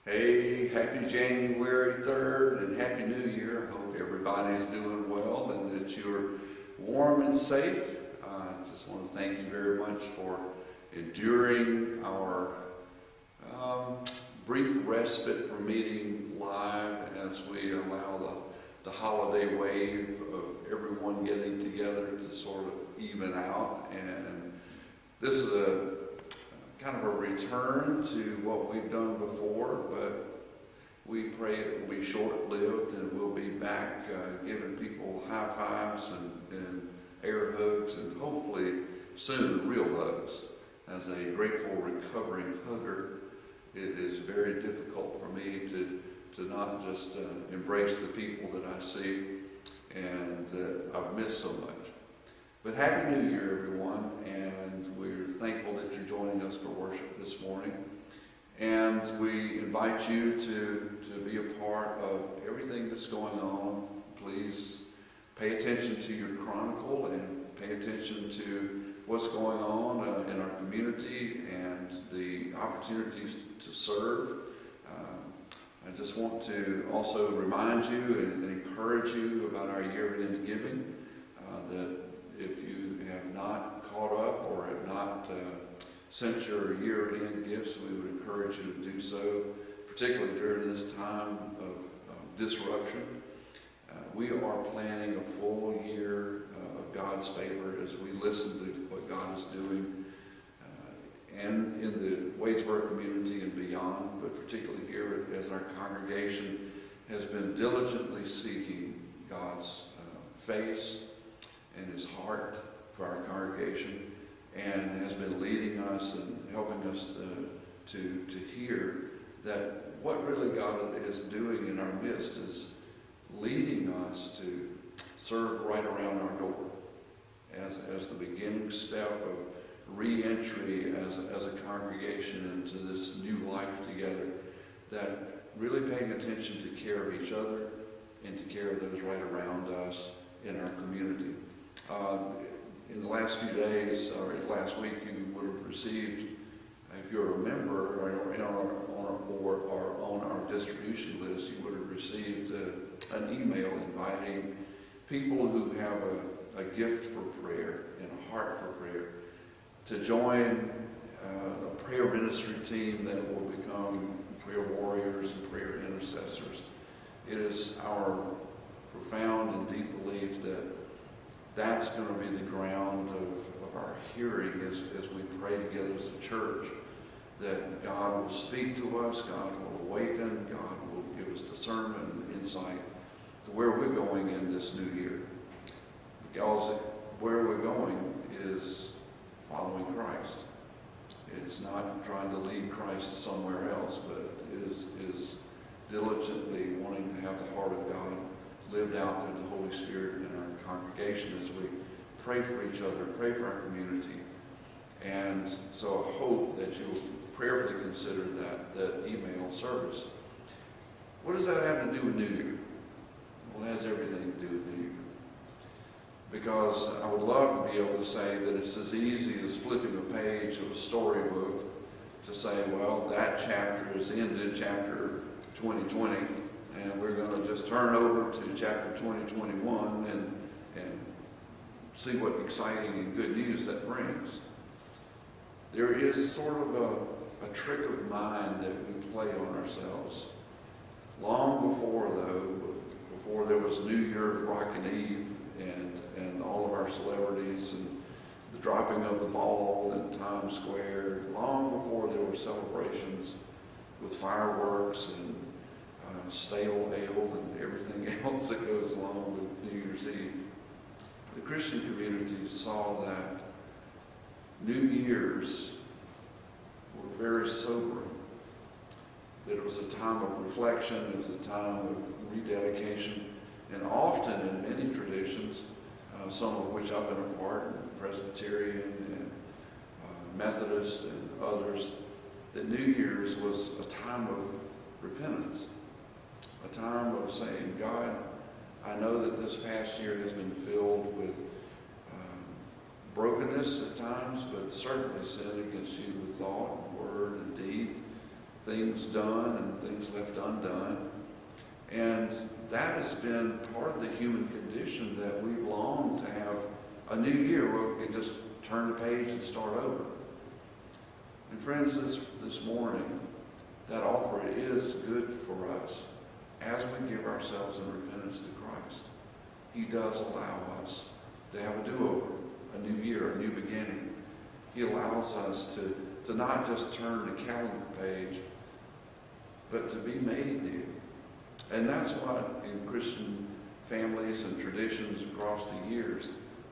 Hey, happy January 3rd and Happy New Year. I hope everybody's doing well and that you're warm and safe. I just want to thank you very much for enduring our brief respite from meeting live as we allow the holiday wave of everyone getting together to sort of even out. And this is a kind of a return to what we've done before, but we pray it will be short-lived and we'll be back giving people high fives and air hugs and hopefully soon real hugs. As a grateful recovering hugger, it is very difficult for me to not just embrace the people that I see and I've missed so much. But Happy New Year, everyone, and we're thankful that you're joining us for worship this morning. And we invite you to be a part of everything that's going on. Please pay attention to your chronicle and pay attention to what's going on in our community and the opportunities to serve. I just want to also remind you and encourage you about our year-end giving, that if you have not caught up or have not sent your year-end gifts, we would encourage you to do so, particularly during this time of disruption. We are planning a full year of God's favor as we listen to what God is doing and in the Wadesboro community and beyond, but particularly here as our congregation has been diligently seeking God's face and His heart for our congregation, and has been leading us and helping us to hear that what really God is doing in our midst is leading us to serve right around our door as the beginning step of re-entry as a congregation into this new life together, that really paying attention to care of each other and to care of those right around us in our community. In the last few days, or last week, you would have received, if you're a member or on our distribution list, you would have received an email inviting people who have a gift for prayer and a heart for prayer to join a prayer ministry team that will become prayer warriors and prayer intercessors. It is our profound and deep belief that that's going to be the ground of our hearing as we pray together as a church, that God will speak to us, God will awaken, God will give us discernment and insight to where we're going in this new year. Because where we're going is following Christ. It's not trying to lead Christ somewhere else, but it is diligently wanting to have the heart of God lived out through the Holy Spirit in our congregation as we pray for each other, pray for our community. And so I hope that you'll prayerfully consider that email service. What does that have to do with New Year? Well, it has everything to do with New Year. Because I would love to be able to say that it's as easy as flipping a page of a storybook to say, well, that chapter is ended, chapter 2020, and we're going to just turn over to chapter 2021 and see what exciting and good news that brings. There is sort of a trick of mind that we play on ourselves. Long before, though, before there was New Year's Rockin' Eve and all of our celebrities and the dropping of the ball in Times Square, long before there were celebrations with fireworks and stale ale and everything else that goes along with New Year's Eve, the Christian community saw that New Year's were very sobering. That it was a time of reflection, it was a time of rededication, and often in many traditions, some of which I've been a part, Presbyterian and Methodist and others, that New Year's was a time of repentance, a time of saying, God, I know that this past year has been filled with brokenness at times, but certainly sin against you with thought, word, and deed. things done and things left undone. And that has been part of the human condition, that we long to have a new year where we can just turn the page and start over. And friends, this morning, that offer is good for us as we give ourselves in repentance to Christ. He does allow us to have a do-over, a new year, a new beginning. He allows us to not just turn the calendar page, but to be made new. And that's why in Christian families and traditions across the years,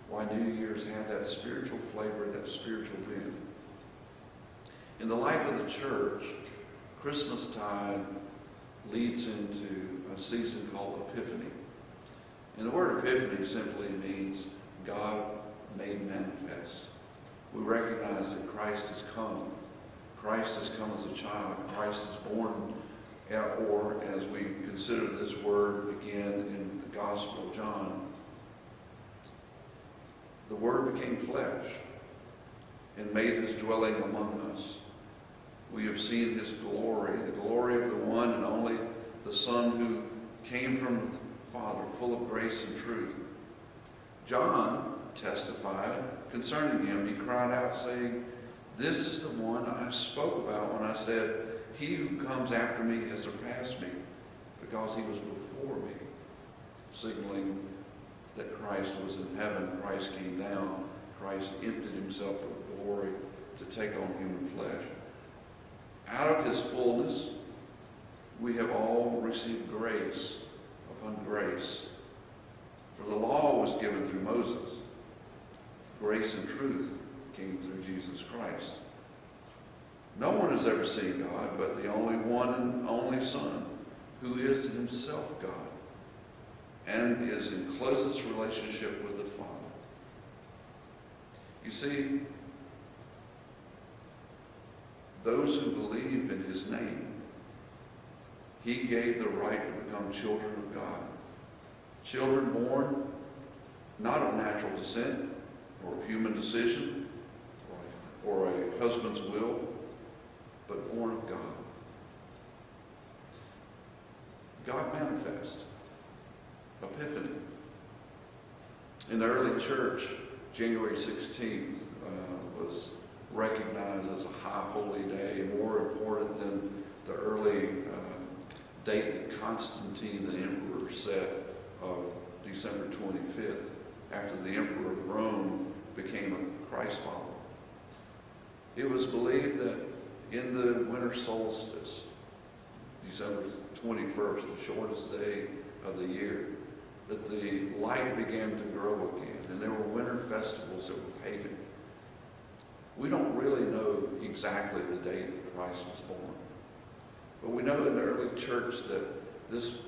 why New Year's had that spiritual flavor, that spiritual bend. In the life of the church, Christmastide leads into a season called Epiphany. And the word Epiphany simply means God made manifest. We recognize that Christ has come. Christ has come as a child. Christ is born, or as we consider this word again in the Gospel of John, the Word became flesh and made his dwelling among us. We have seen his glory, the glory of the one and only, the Son who came from the Father, full of grace and truth. John testified concerning him. He cried out, saying, "This is the one I spoke about when I said, 'He who comes after me has surpassed me, because he was before me,'" signaling that Christ was in heaven. Christ came down. Christ emptied himself of glory to take on human flesh. Out of his fullness, we have all received grace upon grace. For the law was given through Moses. Grace and truth came through Jesus Christ. No one has ever seen God but the only one and only Son, who is himself God and is in closest relationship with the Father. You see, those who believe in his name, he gave the right to become children of God. Children born not of natural descent or of human decision or a husband's will, but born of God. God manifest. Epiphany. In the early church, January 16th was recognized as a high holy day, more important than the early date that Constantine the emperor set of December 25th, after the emperor of Rome became a Christ follower. It was believed that in the winter solstice, December 21st, the shortest day of the year, that the light began to grow again, and there were winter festivals that were pagan. We don't really know exactly the date that Christ was born, but we know in the early church that this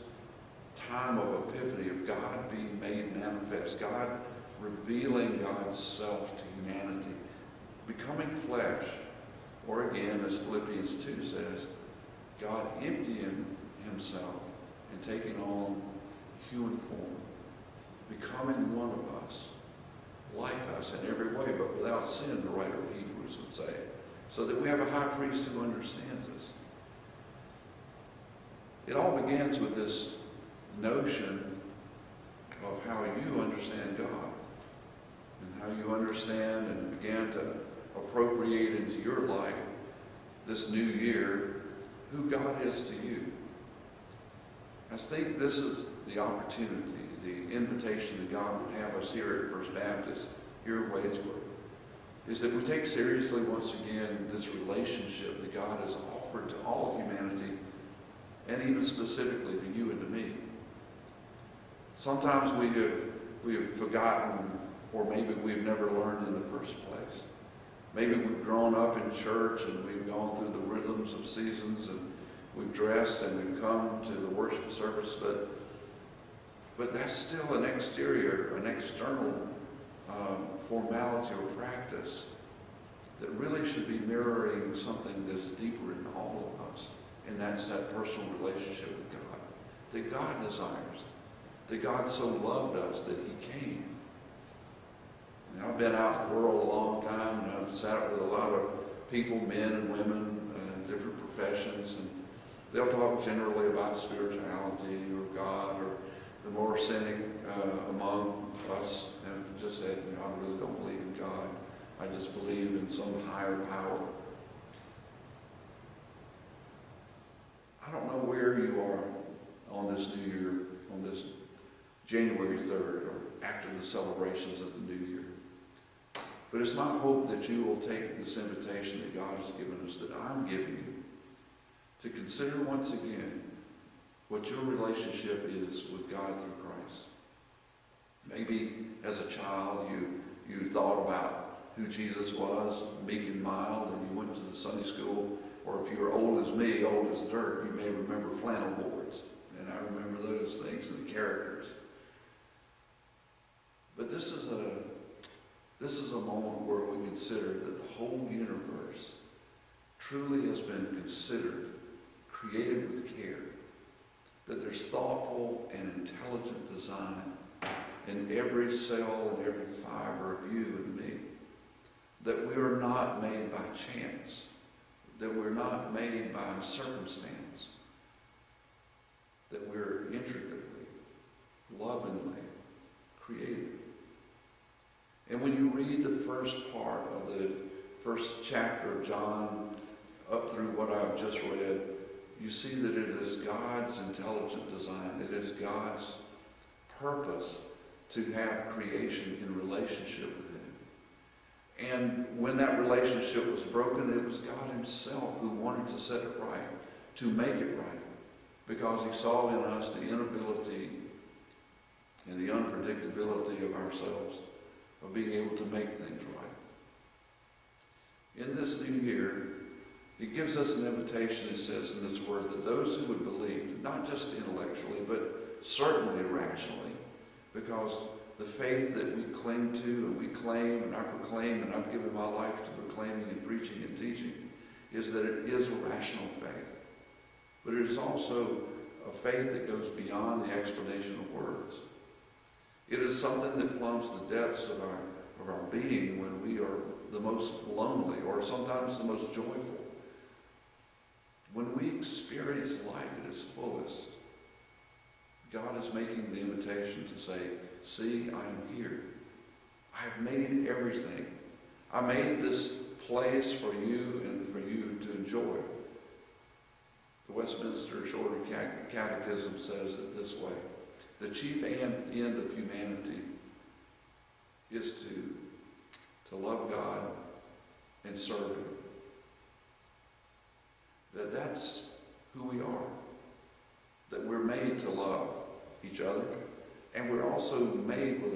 time of Epiphany, of God being made manifest, God revealing God's self to humanity, becoming flesh, or again, as Philippians 2 says, God emptying himself and taking on human form, becoming one of us, like us in every way, but without sin, the writer of Hebrews would say, so that we have a high priest who understands us. It all begins with this notion of how you understand God, and how you understand and begin to appropriate into your life this new year who God is to you. I think this is the opportunity, the invitation that God would have us here at First Baptist, here at Wadesboro, is that we take seriously once again this relationship that God has offered to all humanity, and even specifically to you and to me. Sometimes we have forgotten, or maybe we've never learned in the first place. Maybe we've grown up in church and we've gone through the rhythms of seasons, and we've dressed and we've come to the worship service, but that's still an exterior, an external formality or practice that really should be mirroring something that's deeper in all of us, and that's that personal relationship with God, that God desires, that God so loved us that he came. Now, I've been out in the world a long time, and I've sat with a lot of people, men and women, different professions, and they'll talk generally about spirituality or God, or the more cynic among us have just said, I really don't believe in God. I just believe in some higher power. I don't know where you are on this new year, on this January 3rd, or after the celebrations of the new year. But it's my hope that you will take this invitation that God has given us, that I'm giving you, to consider once again what your relationship is with God through Christ. Maybe as a child you thought about who Jesus was, meek and mild, and you went to the Sunday school, or if you're old as me, old as dirt, you may remember flannel boards. And I remember those things and the characters. But this is a moment where we consider that the whole universe truly has been considered, created with care, that there's thoughtful and intelligent design in every cell and every fiber of you and me, that we are not made by chance, that we're not made by circumstance, that we're intricately, lovingly created. And when you read the first part of the first chapter of John up through what I've just read, you see that it is God's intelligent design. It is God's purpose to have creation in relationship with Him. And when that relationship was broken, it was God Himself who wanted to set it right, to make it right, because He saw in us the inability and the unpredictability of ourselves, of being able to make things right. In this new year, He gives us an invitation, He says in this word, that those who would believe, not just intellectually, but certainly rationally, because the faith that we cling to and we claim and I proclaim and I've given my life to proclaiming and preaching and teaching, is that it is a rational faith. But it is also a faith that goes beyond the explanation of words. It is something that plumbs the depths of our being when we are the most lonely, or sometimes the most joyful. When we experience life at its fullest, God is making the invitation to say, see, I am here. I have made everything. I made this place for you and for you to enjoy. The Westminster Shorter Catechism says it this way: the chief end of humanity is to love God and serve Him. That's who we are. That we're made to love each other, and we're also made with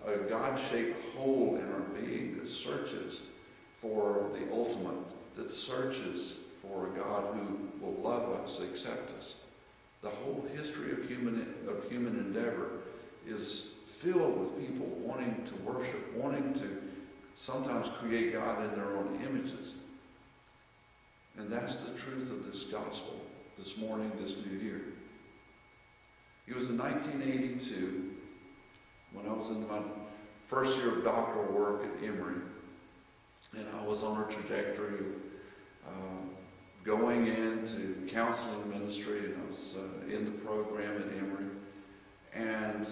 a God-shaped hole in our being that searches for the ultimate, that searches for a God who will love us, accept us. The whole history of human endeavor is filled with people wanting to worship, wanting to sometimes create God in their own images. And that's the truth of this gospel this morning, this new year. It was in 1982, when I was in my first year of doctoral work at Emory, and I was on a trajectory of going into counseling ministry, and I was in the program at Emory, and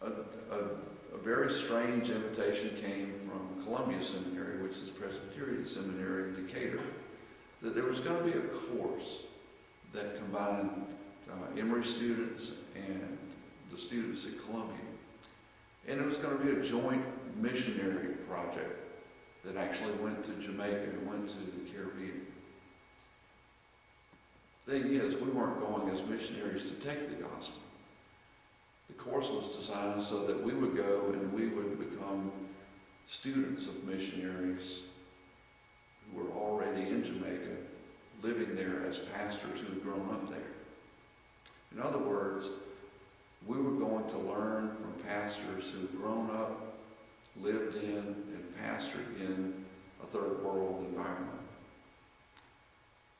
a very strange invitation came from Columbia Seminary, which is a Presbyterian seminary in Decatur, that there was going to be a course that combined Emory students and the students at Columbia. And it was going to be a joint missionary project that actually went to Jamaica and went to the Caribbean. Thing is, we weren't going as missionaries to take the gospel. The course was designed so that we would go and we would become students of missionaries who were already in Jamaica, living there as pastors who had grown up there. In other words, we were going to learn from pastors who had grown up, lived in, and pastored in a third world environment.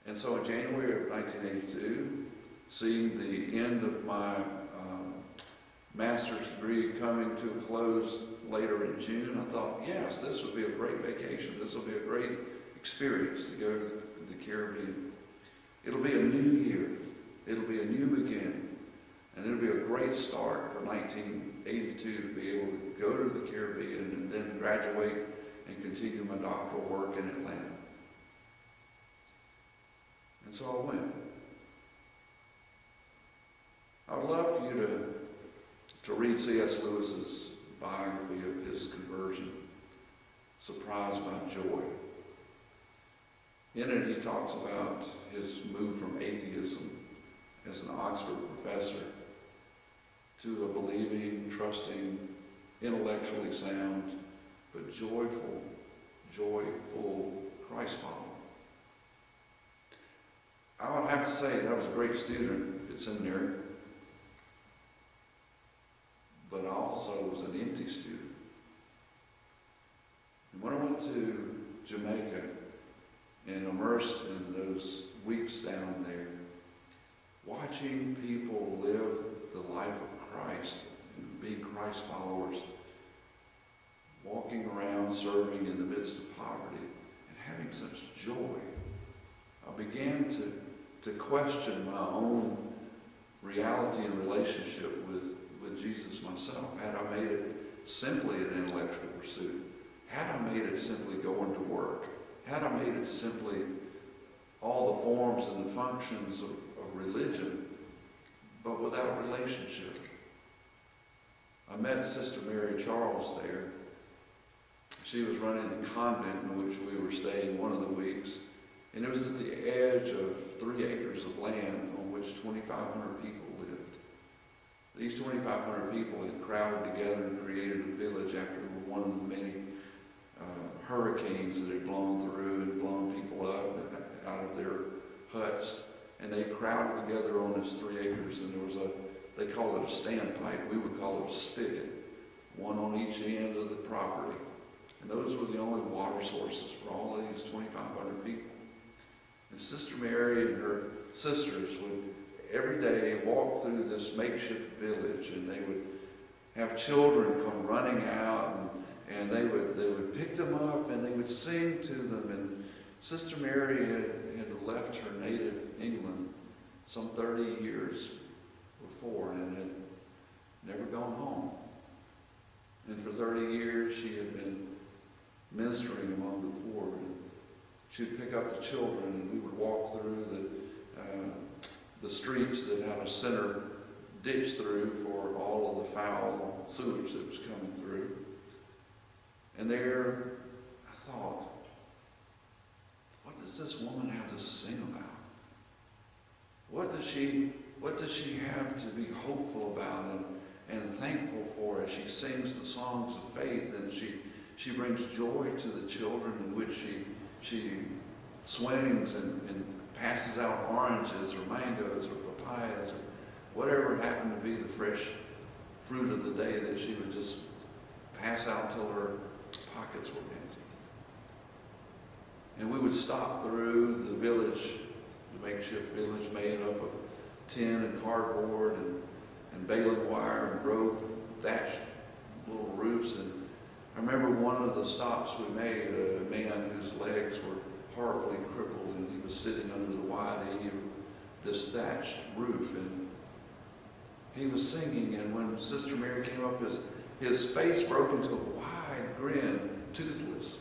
And so in January of 1982, seeing the end of my master's degree coming to a close later in June, I thought, yes, this would be a great vacation. This will be a great experience to the Caribbean. It'll be a new year. It'll be a new beginning. And it'll be a great start for 1982 to be able to go to the Caribbean and then graduate and continue my doctoral work in Atlanta. And so I went. I would love for you to read C.S. Lewis's biography of his conversion, Surprised by Joy. In it, he talks about his move from atheism as an Oxford professor to a believing, trusting, intellectually sound, but joyful Christ follower. I would have to say that I was a great student at seminary, but I also was an empty student. And when I went to Jamaica and immersed in those weeks down there, watching people live the life of Christ and be Christ followers, walking around serving in the midst of poverty and having such joy, I began to question my own reality and relationship with Jesus myself. Had I made it simply an intellectual pursuit? Had I made it simply going to work? Had I made it simply all the forms and the functions of religion, but without relationship? I met Sister Mary Charles there. She was running the convent in which we were staying one of the weeks, and it was at the edge of 3 acres of land on which 2,500 people lived. These 2,500 people had crowded together and created a village after one of the many hurricanes that had blown through and blown people up out of their huts. And they crowded together on this 3 acres, and there was they call it a standpipe. We would call it a spigot, one on each end of the property. And those were the only water sources for all of these 2,500 people. And Sister Mary and her sisters would every day walk through this makeshift village, and they would have children come running out, and they would pick them up, and they would sing to them. And Sister Mary had left her native England some 30 years before and had never gone home. And for 30 years she had been ministering among the poor. And she would pick up the children, and we would walk through the streets that had a center ditch through for all of the foul sewage that was coming through. And there I thought, what does this woman have to sing about? What does she have to be hopeful about and thankful for as she sings the songs of faith, and she brings joy to the children in which she swings and passes out oranges or mangoes or papayas or whatever happened to be the fresh fruit of the day that she would just pass out till her pockets were empty. And we would stop through the village, the makeshift village made up of tin and cardboard and baling wire and rope, thatched little roofs. And I remember one of the stops we made, a man whose legs were horribly crippled, and he was sitting under the wide eave of this thatched roof, and he was singing. And when Sister Mary came up, his face broke into a wide grin, toothless,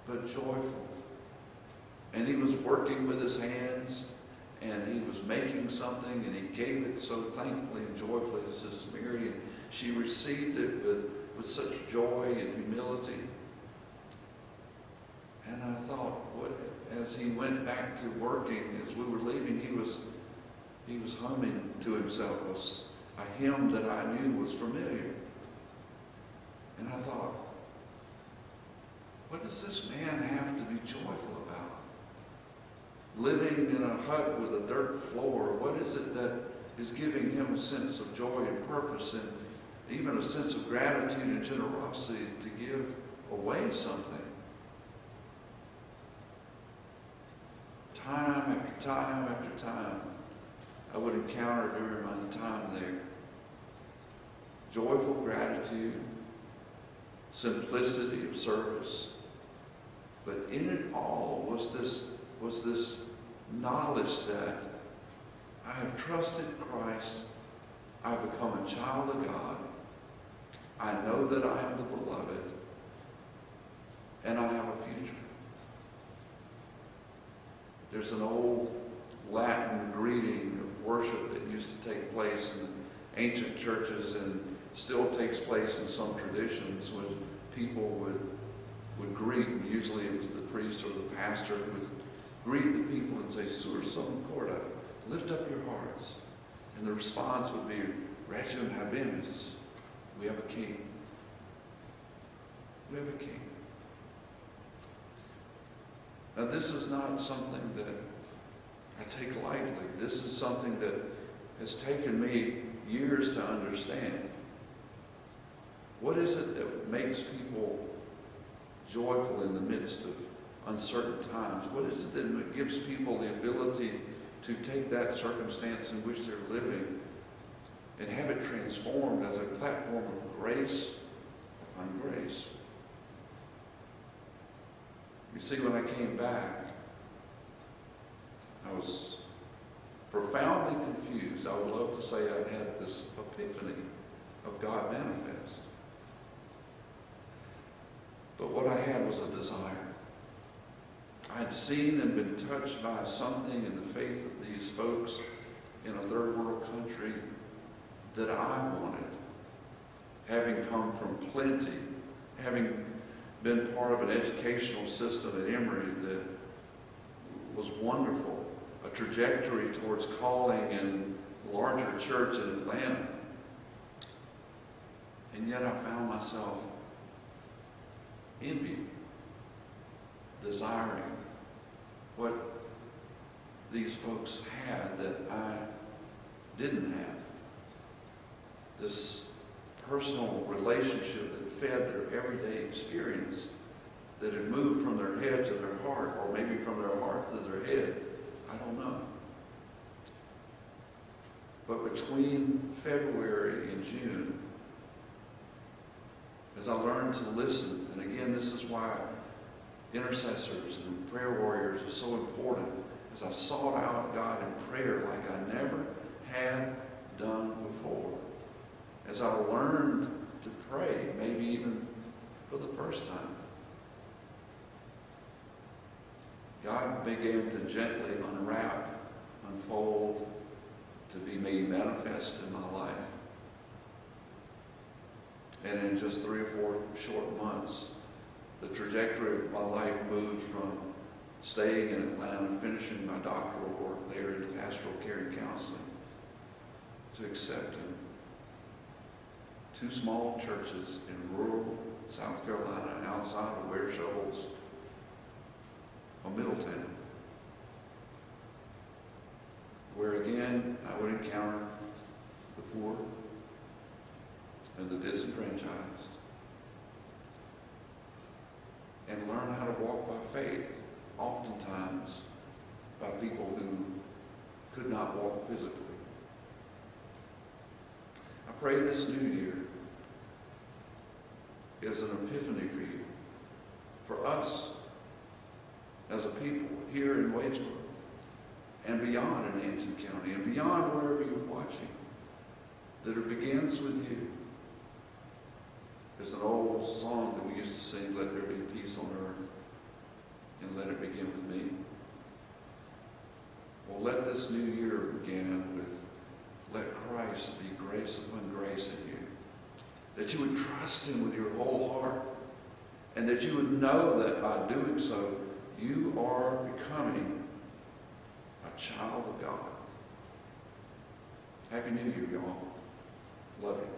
but joyful. And he was working with his hands, and he was making something, and he gave it so thankfully and joyfully to Sister Mary, and she received it with such joy and humility. And I thought, as he went back to working, as we were leaving, he was humming to himself a hymn that I knew was familiar. And I thought, what does this man have to be joyful about? Living in a hut with a dirt floor, what is it that is giving him a sense of joy and purpose, and even a sense of gratitude and generosity to give away something? Time after time after time, I would encounter during my time there joyful gratitude, simplicity of service, But in it all was this knowledge that I have trusted Christ. I've become a child of God. I know that I am the beloved. And I have a future. There's an old Latin greeting of worship that used to take place in ancient churches and still takes place in some traditions when people would greet, and usually it was the priest or the pastor who would greet the people and say, Sur sum corda, lift up your hearts. And the response would be, Regnum habemus, we have a king. We have a king. Now this is not something that I take lightly. This is something that has taken me years to understand. What is it that makes people joyful in the midst of uncertain times? What is it that gives people the ability to take that circumstance in which they're living and have it transformed as a platform of grace upon grace? You see, when I came back, I was profoundly confused. I would love to say I had this epiphany of God manifest. But what I had was a desire. I had seen and been touched by something in the faith of these folks in a third world country that I wanted. Having come from plenty, having been part of an educational system at Emory that was wonderful, a trajectory towards calling in a larger church in Atlanta. And yet I found myself envying, desiring what these folks had that I didn't have. This personal relationship that fed their everyday experience, that had moved from their head to their heart, or maybe from their heart to their head. I don't know. But between February and June, as I learned to listen, and again, this is why intercessors and prayer warriors are so important, as I sought out God in prayer like I never had done before. As I learned to pray, maybe even for the first time, God began to gently unwrap, unfold, to be made manifest in my life. And in just 3 or 4 short months, the trajectory of my life moved from staying in Atlanta, finishing my doctoral work there in pastoral care and counseling, to accepting 2 small churches in rural South Carolina, outside of Ware Shoals, a middle town, where again I would encounter the poor and the disenfranchised, and learn how to walk by faith, oftentimes by people who could not walk physically. I pray this new year is an epiphany for you, for us as a people here in Wadesboro and beyond in Anson County and beyond wherever you're watching, that it begins with you. There's an old song that we used to sing, let there be peace on earth and let it begin with me. Well, let this new year begin with let Christ be grace upon grace in you. That you would trust Him with your whole heart, and that you would know that by doing so, you are becoming a child of God. Happy New Year, y'all. Love you.